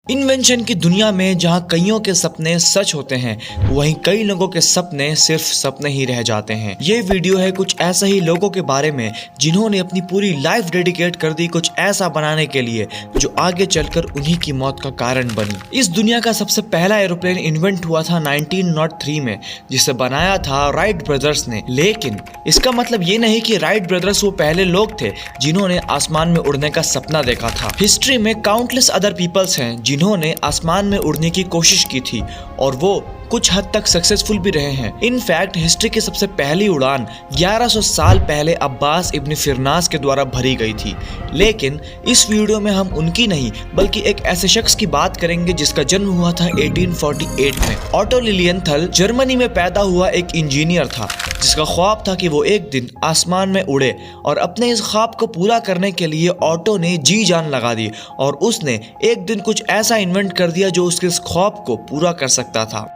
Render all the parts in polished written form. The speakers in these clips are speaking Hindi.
इन्वेंशन की दुनिया में जहां कईयों के सपने सच होते हैं, वहीं कई लोगों के सपने सिर्फ सपने ही रह जाते हैं। ये वीडियो है कुछ ऐसे ही लोगों के बारे में जिन्होंने अपनी पूरी लाइफ डेडिकेट कर दी कुछ ऐसा बनाने के लिए जो आगे चलकर उन्हीं की मौत का कारण बनी। इस दुनिया का सबसे पहला एरोप्लेन इन्वेंट हुआ था 1903 में, जिसे बनाया था राइट ब्रदर्स ने। लेकिन इसका मतलब ये नहीं कि राइट ब्रदर्स वो पहले लोग थे जिन्होंने आसमान में उड़ने का सपना देखा था। हिस्ट्री में काउंटलेस अदर पीपल्स हैं जिन्होंने आसमान में उड़ने की कोशिश की थी और वो कुछ हद तक सक्सेसफुल भी रहे हैं। इनफैक्ट हिस्ट्री की सबसे पहली उड़ान 1100 साल पहले अब्बास इब्न फिरनास के द्वारा भरी गई थी। लेकिन इस वीडियो में हम उनकी नहीं बल्कि एक ऐसे शख्स की बात करेंगे जिसका जन्म हुआ था 1848 में। ऑटो लिलियनथल जर्मनी में पैदा हुआ एक इंजीनियर था जिसका ख्वाब था कि वो एक दिन आसमान में उड़े, और अपने इस ख्वाब को पूरा करने के लिए ऑटो ने जी जान लगा दी और उसने एक दिन कुछ ऐसा इन्वेंट कर दिया जो उसके इस ख्वाब को पूरा कर सकता था।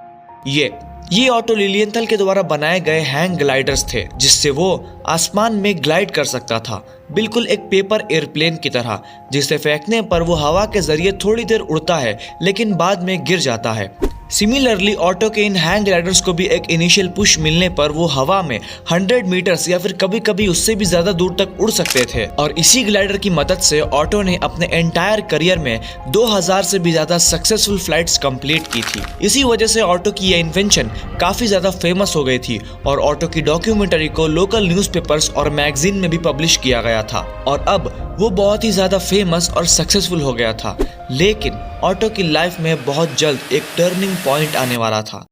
ये ऑटो लिलियनथल के द्वारा बनाए गए हैंग ग्लाइडर्स थे जिससे वो आसमान में ग्लाइड कर सकता था, बिल्कुल एक पेपर एयरप्लेन की तरह, जिसे फेंकने पर वो हवा के जरिए थोड़ी देर उड़ता है लेकिन बाद में गिर जाता है। सिमिलरली ऑटो के इन हैंग ग्लाइडर्स को भी एक इनिशियल पुश मिलने पर वो हवा में 100 मीटर्स या फिर कभी कभी उससे भी ज्यादा दूर तक उड़ सकते थे। और इसी ग्लाइडर की मदद से ऑटो ने अपने एंटायर करियर में 2000 से भी ज्यादा सक्सेसफुल फ्लाइट्स कंप्लीट की थी। इसी वजह से ऑटो की यह इन्वेंशन काफी ज्यादा फेमस हो गई थी और ऑटो की डॉक्यूमेंट्री को लोकल न्यूज़पेपर्स और मैगजीन में भी पब्लिश किया गया था और अब वो बहुत ही ज्यादा फेमस और सक्सेसफुल हो गया था। लेकिन ऑटो की लाइफ में बहुत जल्द एक टर्निंग पॉइंट आने वाला था।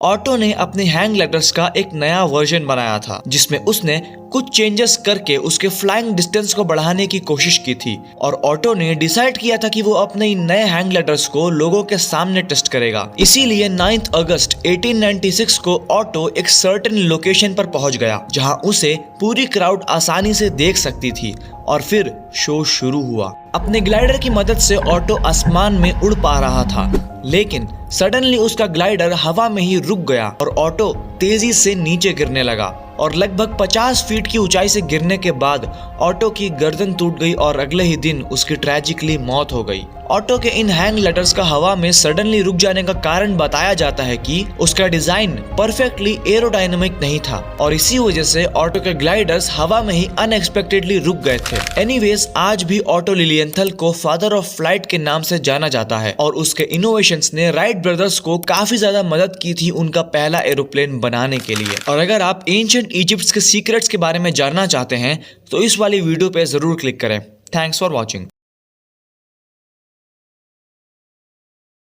ऑटो ने अपने हैंग ग्लाइडर्स का एक नया वर्जन बनाया था जिसमें उसने कुछ चेंजेस करके उसके फ्लाइंग डिस्टेंस को बढ़ाने की कोशिश की थी और ऑटो ने डिसाइड किया था कि वो अपने इन नए हैंग ग्लाइडर्स को लोगों के सामने टेस्ट करेगा। इसीलिए 9 अगस्त 1896 को ऑटो एक सर्टेन लोकेशन पर पहुंच गया जहां उसे पूरी क्राउड आसानी से देख सकती थी और फिर शो शुरू हुआ। अपने ग्लाइडर की मदद से ऑटो आसमान में उड़ पा रहा था, लेकिन सडनली उसका ग्लाइडर हवा में ही रुक गया और ऑटो तेजी से नीचे गिरने लगा और लगभग 50 फीट की ऊंचाई से गिरने के बाद ऑटो की गर्दन टूट गई और अगले ही दिन उसकी ट्रेजिकली मौत हो गई। ऑटो के इन हैंग ग्लाइडर्स का हवा में सडनली रुक जाने का कारण बताया जाता है कि उसका डिजाइन परफेक्टली एरोडायनेमिक नहीं था और इसी वजह से ऑटो के ग्लाइडर्स हवा में ही अनएक्सपेक्टेडली रुक गए थे। एनीवेज, आज भी ऑटो लिलियनथल को फादर ऑफ फ्लाइट के नाम से जाना जाता है और उसके इनोवेशंस ने राइट ब्रदर्स को काफी ज्यादा मदद की थी उनका पहला एरोप्लेन बनाने के लिए। और अगर आप एंशिएंट इजिप्ट के सीक्रेट्स के बारे में जानना चाहते हैं तो इस वाली वीडियो पे जरूर क्लिक करें। Thanks for watching.